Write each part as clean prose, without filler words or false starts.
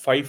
5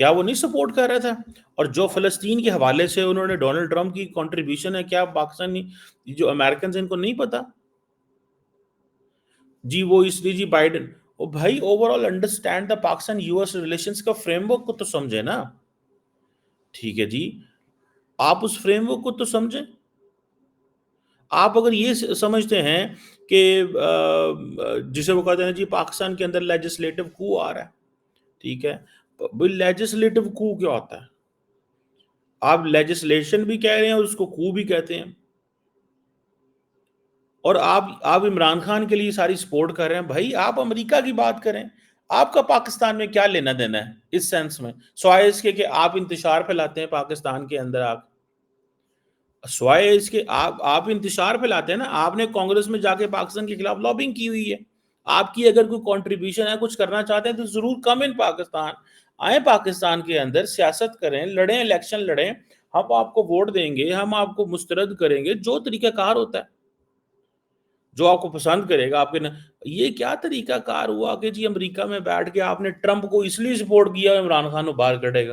کیا وہ نہیں سپورٹ کر رہا تھا؟ اور جو فلسطین کے حوالے سے انہوں نے ڈونلڈ ٹرمپ کی کنٹریبیوشن ہے، کیا پاکستانی جو امریکنز ان کو نہیں پتا؟ جی وہ اس لیے جی بائیڈن، او بھائی over all understand the Pakistan U S relations کا فریم ورک کو تو سمجھے نا. ٹھیک ہے جی، آپ اس فریم ورک کو تو سمجھیں. آپ اگر یہ سمجھتے ہیں کہ جسے وہ کہتے ہیں جی پاکستان کے اندر لیجسلیٹو کو آ رہا ہے، ٹھیک ہے، بھائی لیجسلیٹو کو کیا ہوتا ہے؟ آپ لیجسلیشن بھی کہہ رہے ہیں اور اس کو کو بھی کہتے ہیں، اور آپ عمران خان کے لیے ساری سپورٹ کر رہے ہیں. بھائی آپ امریکہ کی بات کریں، آپ کا پاکستان میں کیا لینا دینا ہے اس سینس میں، سوائے اس کے کہ آپ انتشار پھیلاتے ہیں پاکستان کے اندر. آپ سوائے اس کے آپ انتشار پھیلاتے ہیں نا. آپ نے کانگریس میں جا کے پاکستان کے خلاف لابنگ کی ہوئی ہے. آپ کی اگر کوئی کنٹریبیوشن ہے، کچھ کرنا چاہتے ہیں تو ضرور کم ان پاکستان آئیں، پاکستان کے اندر سیاست کریں، لڑیں، الیکشن لڑیں. ہم آپ کو ووٹ دیں گے، ہم آپ کو مسترد کریں گے، جو طریقہ کار ہوتا ہے، جو آپ کو پسند کرے گا. آپ کے یہ کیا طریقہ کار ہوا کہ جی امریکہ میں بیٹھ کے آپ نے ٹرمپ کو اس لیے سپورٹ کیا عمران خان کو باہر کٹے گا؟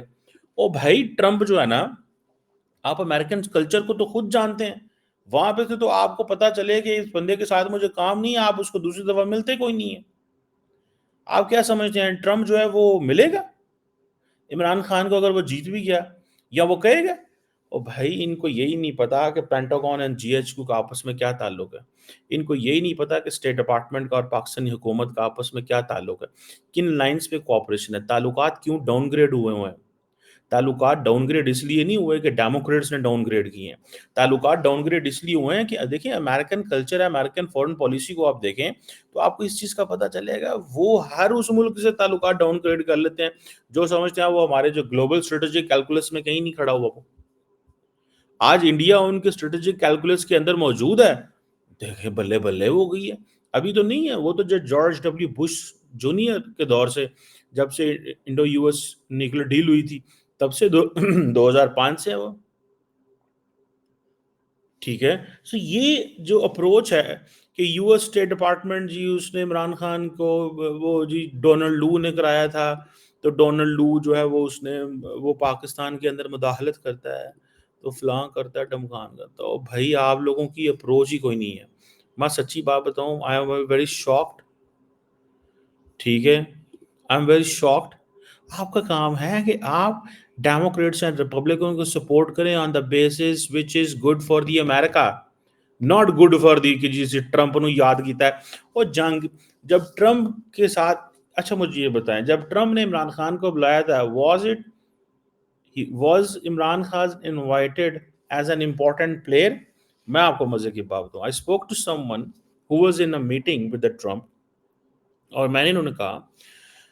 او بھائی ٹرمپ جو ہے نا، آپ امریکن کلچر کو تو خود جانتے ہیں. وہاں پہ تو آپ کو پتا چلے کہ اس بندے کے ساتھ مجھے کام نہیں ہے، آپ اس کو دوسری دفعہ ملتے کوئی نہیں ہے. آپ کیا سمجھتے ہیں ٹرمپ جو ہے وہ ملے گا عمران خان کو اگر وہ جیت بھی گیا، یا وہ کہے گا؟ اور بھائی ان کو یہی نہیں پتا کہ Pentagon and G H Q کا آپس میں کیا تعلق ہے. ان کو یہی نہیں پتا کہ اسٹیٹ ڈپارٹمنٹ کا اور پاکستانی حکومت کا آپس میں کیا تعلق ہے، کن لائنز پہ کوآپریشن ہے. تعلقات کیوں ڈاؤن گریڈ ہوئے ہیں؟ تعلقات ڈاؤن گریڈ اس لیے نہیں ہوئے کہ ڈیموکریٹس نے ڈاؤن گریڈ کیے ہیں. تعلقات ڈاؤن گریڈ اس لیے ہوئے ہیں کہ دیکھیں امریکن کلچر ہے، امریکن فورن پالیسی کو آپ دیکھیں تو آپ کو اس چیز کا پتہ چلے گا. وہ ہر اس ملک سے تعلقات ڈاؤن گریڈ کر لیتے ہیں جو سمجھتے ہیں وہ ہمارے جو گلوبل اسٹریٹجک کیلکولس میں کہیں نہیں کھڑا ہوا. وہ آج انڈیا ان کے اسٹریٹجک کیلکولس کے اندر موجود ہے. دیکھیں بلے بلے ہو گئی ہے. ابھی تو نہیں ہے، وہ تو جو جارج ڈبلیو بش جونیئر کے دور سے، جب سے Indo U S nuclear deal ہوئی تھی تب سے 2005 سے ہے وہ. ٹھیک ہے، سو یہ جو اپروچ ہے کہ یو ایس اسٹیٹ ڈپارٹمنٹ جی اس نے عمران خان کو وہ جی ڈونلڈ لو نے کرایا تھا، تو ڈونلڈ لو جو ہے وہ اس نے وہ پاکستان کے اندر مداخلت کرتا ہے، تو فلاں کرتا ہے، ڈمکان کرتا ہے. بھائی آپ لوگوں کی اپروچ ہی کوئی نہیں ہے. میں سچی بات بتاؤں، آئی ایم ویری شاکڈ. ٹھیک ہے، آئی ایم ویری شاکڈ. آپ کا کام ہے کہ آپ ڈیموکریٹس اینڈ ریپبلکن کو سپورٹ کریں on the basis which is good for the America, not good for the کہ جسے ٹرمپ نے یاد کیتا ہے. اور جنگ جب ٹرمپ کے ساتھ، اچھا مجھے یہ بتائیں، جب ٹرمپ نے عمران خان کو بلایا تھا، was Imran Khan invited as an important player? میں آپ کو مزے کی بات بتاؤں، I spoke to some one who was in a meeting with Trump, اور میں نے انہوں نے کہا،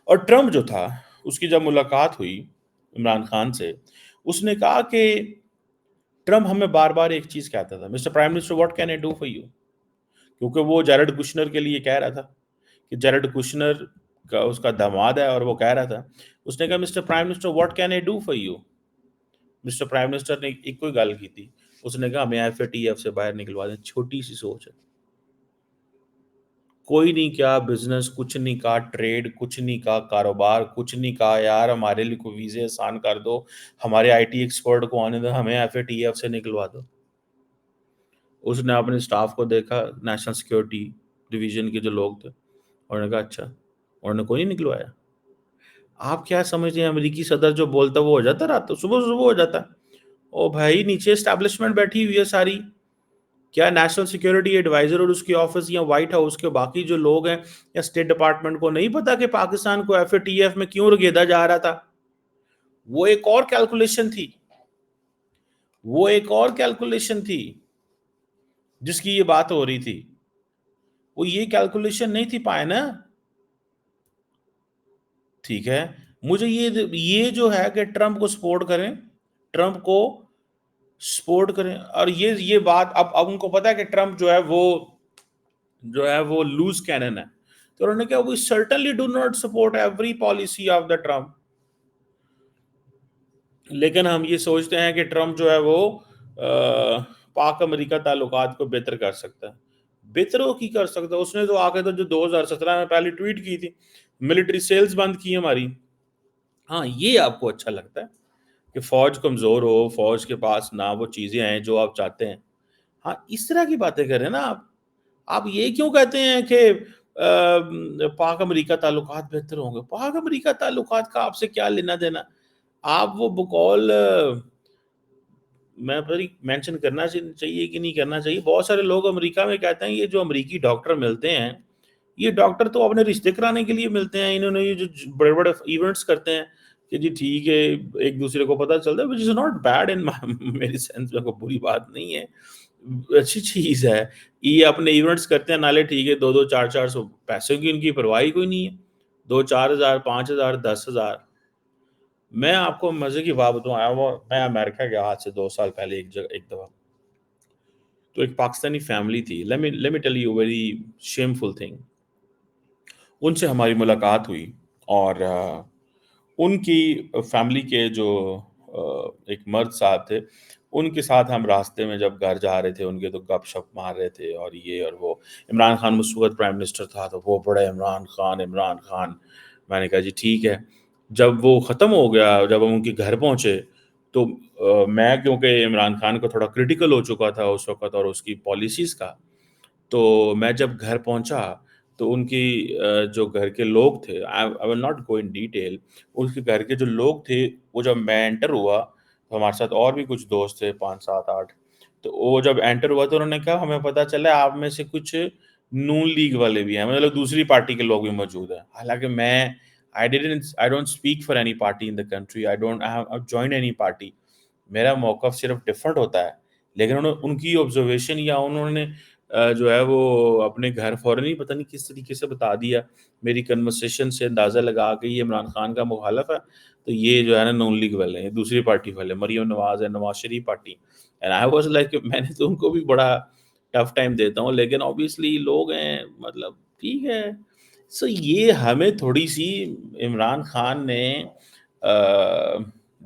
اور ٹرمپ جو تھا اس کی جب ملاقات ہوئی عمران خان سے، اس نے کہا کہ ٹرمپ ہمیں بار بار ایک چیز کہتا تھا، mister prime minister what can I do for you? کیونکہ وہ جیرڈ کشنر کے لیے کہہ رہا تھا کہ جیرڈ کشنر کا اس کا داماد ہے، اور وہ کہہ رہا تھا، اس نے کہا mister prime minister what can I do for you? Mister prime minister نے ایک کوئی گل کی تھی، اس نے کہا ہمیں ایف اے ٹی ایف سے باہر نکلوا دیں. چھوٹی سی سوچ ہے، کوئی نہیں کیا بزنس، کچھ نہیں کہا ٹریڈ، کچھ نہیں کہا کاروبار، کچھ نہیں کہا یار ہمارے لیے کوئی ویزے آسان کر دو، ہمارے آئی ٹی ایکسپرٹ کو آنے دو، ہمیں ایف اے ٹی ایف سے نکلوا دو. اس نے اپنے سٹاف کو دیکھا، نیشنل سیکیورٹی ڈویژن کے جو لوگ تھے، انہوں نے کہا اچھا، انہوں نے کوئی نہیں نکلوایا. آپ کیا سمجھتے ہیں امریکی صدر جو بولتا وہ ہو جاتا، رات صبح صبح ہو جاتا؟ او بھائی نیچے اسٹیبلشمنٹ بیٹھی ہوئی ہے ساری. کیا نیشنل سیکیورٹی ایڈوائزر اور اس کی آفس یا وائٹ ہاؤس کے باقی جو لوگ ہیں یا اسٹیٹ ڈپارٹمنٹ کو نہیں پتا کہ پاکستان کو ایف اے ٹی ایف میں کیوں رگیدا جا رہا تھا؟ وہ ایک اور کیلکولیشن تھی، وہ ایک اور کیلکولیشن تھی جس کی یہ بات ہو رہی تھی. وہ یہ کیلکولیشن نہیں تھی پائے نا. ٹھیک ہے، مجھے یہ جو ہے کہ ٹرمپ کو سپورٹ کریں، ٹرمپ کو سپورٹ کریں، اور یہ بات اب ان کو پتا ہے کہ ٹرمپ جو ہے وہ لوز کینن ہے، تو انہوں نے کہا we certainly do not support every policy of the Trump. لیکن ہم یہ سوچتے ہیں کہ ٹرمپ جو ہے وہ پاک امریکہ تعلقات کو بہتر کر سکتا ہے. بہتر وہ کی کر سکتا ہے؟ اس نے تو آ کے تو جو 2017 میں پہلی ٹویٹ کی تھی، ملٹری سیلز بند کی ہماری. ہاں یہ آپ کو اچھا لگتا ہے کہ فوج کمزور ہو، فوج کے پاس نہ وہ چیزیں ہیں جو آپ چاہتے ہیں. ہاں اس طرح کی باتیں کر رہے ہیں نا آپ یہ کیوں کہتے ہیں کہ پاک امریکہ تعلقات بہتر ہوں گے؟ پاک امریکہ تعلقات کا آپ سے کیا لینا دینا؟ آپ وہ بقول میں بڑی مینشن کرنا چاہیے کہ نہیں کرنا چاہیے، بہت سارے لوگ امریکہ میں کہتے ہیں یہ جو امریکی ڈاکٹر ملتے ہیں، یہ ڈاکٹر تو اپنے رشتے کرانے کے لیے ملتے ہیں، انہوں نے یہ جو بڑے بڑے ایونٹس کرتے ہیں کہ جی ٹھیک ہے ایک دوسرے کو پتہ چلتا ہے which is not bad in میری سینس میں کوئی بری بات نہیں ہے، اچھی چیز ہے. یہ اپنے ایونٹس کرتے ہیں نالے ٹھیک ہے، 2 2 4 400 پیسوں کی ان کی پرواہ ہی کوئی نہیں ہے، 2 4 ہزار 5 ہزار 10 ہزار. میں آپ کو مزے کی بات بتاؤں، آیا ہوا میں امریکہ گیا آج سے 2 سال پہلے ایک جگہ ایک دفعہ. تو ایک پاکستانی فیملی تھی. let me tell you a very shameful thing. ان سے ہماری ملاقات ہوئی اور ان کی فیملی کے جو ایک مرد صاحب تھے، ان کے ساتھ ہم راستے میں جب گھر جا رہے تھے ان کے تو گپ شپ مار رہے تھے اور یہ اور وہ. عمران خان اس وقت پرائم منسٹر تھا تو وہ بڑے عمران خان عمران خان. میں نے کہا جی ٹھیک ہے. جب وہ ختم ہو گیا، جب ہم ان کے گھر پہنچے تو میں کیونکہ عمران خان کو تھوڑا کریٹیکل ہو چکا تھا اس وقت اور اس کی پالیسیز کا، تو میں جب گھر پہنچا تو ان کی جو گھر کے لوگ تھے I will not go in detail. ان کے گھر کے جو لوگ تھے وہ جب میں انٹر ہوا تو ہمارے ساتھ اور بھی کچھ دوست تھے 5 7 8. تو وہ جب انٹر ہوا تو انہوں نے کہا ہمیں پتہ چلا آپ میں سے کچھ نون لیگ والے بھی ہیں، مطلب دوسری پارٹی کے لوگ بھی موجود ہیں. حالانکہ میں I don't speak for any party in the country. I don't have joined any party. میرا موقف صرف ڈفرنٹ ہوتا ہے، لیکن ان کی آبزرویشن یا انہوں نے جو ہے وہ اپنے گھر فوراً ہی پتہ نہیں کس طریقے سے بتا دیا، میری کنورسیشن سے اندازہ لگا کہ یہ عمران خان کا مخالف ہے تو یہ جو ہے نا نون لیگ والے ہیں، دوسری پارٹی والے مریم نواز ہے، Nawaz Sharif party. And I was like میں نے تو ان کو بھی بڑا ٹف ٹائم دیتا ہوں، لیکن اوبیسلی لوگ ہیں مطلب ٹھیک ہے. سو یہ ہمیں تھوڑی سی عمران خان نے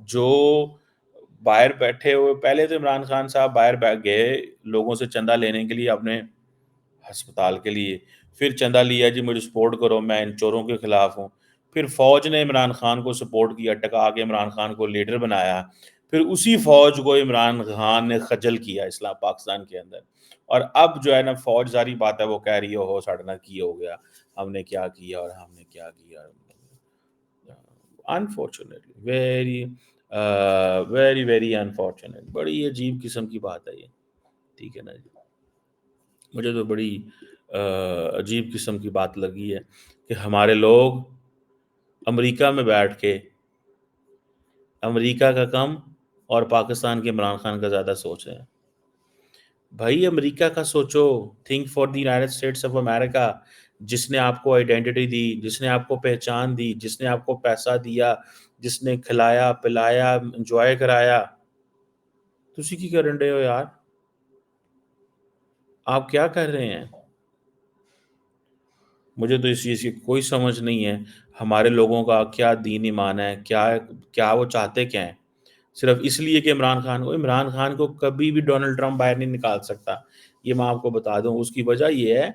جو باہر بیٹھے ہوئے، پہلے تو عمران خان صاحب باہر گئے لوگوں سے چندہ لینے کے لیے اپنے ہسپتال کے لیے، پھر چندہ لیا جی مجھے سپورٹ کرو میں ان چوروں کے خلاف ہوں. پھر فوج نے عمران خان کو سپورٹ کیا، ٹکا کے عمران خان کو لیڈر بنایا. پھر اسی فوج کو عمران خان نے خجل کیا اسلام پاکستان کے اندر. اور اب جو ہے نا فوج ظاہری بات ہے وہ کہہ رہی ہو ساڑھے نہ کی ہو گیا، ہم نے کیا کیا اور ہم نے کیا کیا. Unfortunately very very unfortunate. بڑی عجیب قسم کی بات ہے یہ، ٹھیک ہے نا جی. مجھے تو بڑی عجیب قسم کی بات لگی ہے کہ ہمارے لوگ امریکہ میں بیٹھ کے امریکہ کا کم اور پاکستان کے عمران خان کا زیادہ سوچ رہے ہیں. بھائی امریکہ کا سوچو، think for the United States of America, جس نے آپ کو آئیڈینٹی دی، جس نے آپ کو پہچان دی، جس نے آپ کو پیسہ دیا، جس نے کھلایا پلایا انجوائے کرایا. تسی کی کرن ڈے ہو یار؟ آپ کیا کر رہے ہیں؟ مجھے تو اس چیز کی کوئی سمجھ نہیں ہے. ہمارے لوگوں کا کیا دین ایمان ہے، کیا وہ چاہتے کیا ہیں؟ صرف اس لیے کہ عمران خان کو کبھی بھی ڈونلڈ ٹرمپ باہر نہیں نکال سکتا. یہ میں آپ کو بتا دوں. اس کی وجہ یہ ہے،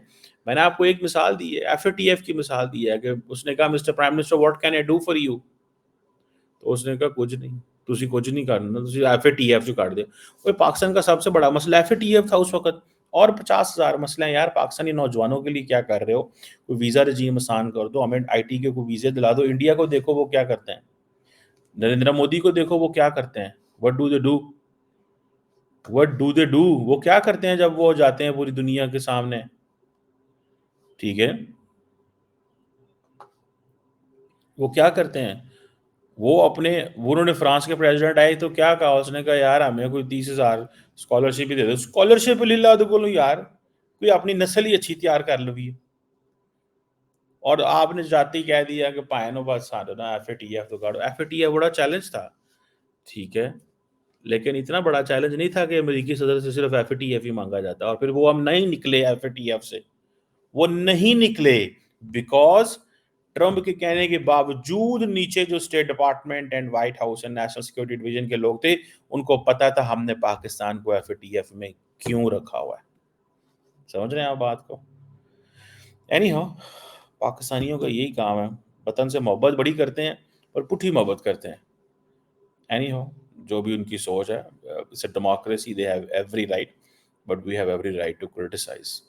میں نے آپ کو ایک مثال دی ہے، ایف اے ٹی ایف کی مثال دی ہے کہ اس نے کہا mister prime minister what can I do for you? تو اس نے کہا کچھ نہیں، تسی کچھ نہیں کرنا، تسی ایف اے ٹی ایف جو کر دے. وہ پاکستان کا سب سے بڑا مسئلہ ایف اے ٹی ایف تھا اس وقت، اور 50,000 مسئلے ہیں یار. پاکستانی نوجوانوں کے لیے کیا کر رہے ہو؟ کوئی ویزا رجیم آسان کر دو، ہمیں آئی ٹی کے کوئی ویزے دلا دو. انڈیا کو دیکھو وہ کیا کرتے ہیں، نریندر مودی کو دیکھو وہ کیا کرتے ہیں. What do they do? What do they do? وہ کیا کرتے ہیں جب وہ جاتے ہیں پوری دنیا کے سامنے؟ ٹھیک ہے، وہ کیا کرتے ہیں؟ انہوں نے فرانس کے پریزیڈنٹ آئے تو کیا کہا؟ اس نے کہا یار ہمیں کوئی 30,000 اسکالرشپ ہی دے دو. اسکالرشپ لے لا تو بولو یار، کوئی اپنی نسل ہی اچھی تیار کر لو بھی. اور آپ نے جاتے ہی کہہ دیا کہ پائنو بس نا ایف اے ٹی ایف تو کاٹو. ایف اے ٹی ایف بڑا چیلنج تھا، ٹھیک ہے، لیکن اتنا بڑا چیلنج نہیں تھا کہ امریکی صدر سے صرف ایف اے ٹی ایف ہی مانگا جاتا. اور پھر وہ ہم نہیں نکلے ایف اے ٹی ایف سے، وہ نہیں نکلے بیکاز ٹرمپ کے کہنے کے باوجود نیچے جو state department and white house and national security division کے لوگ تھے ان کو پتا تھا ہم نے پاکستان کو ایف اے ٹی ایف میں کیوں رکھا ہوا ہے. سمجھ رہے ہیں آپ بات کو؟ اینی ہاؤ، پاکستانیوں کا یہی کام ہے، وطن سے محبت بڑی کرتے ہیں اور پٹھی محبت کرتے ہیں. اینی ہو جو بھی ان کی سوچ ہے، it's a democracy, they have every right, but we have every right to criticise.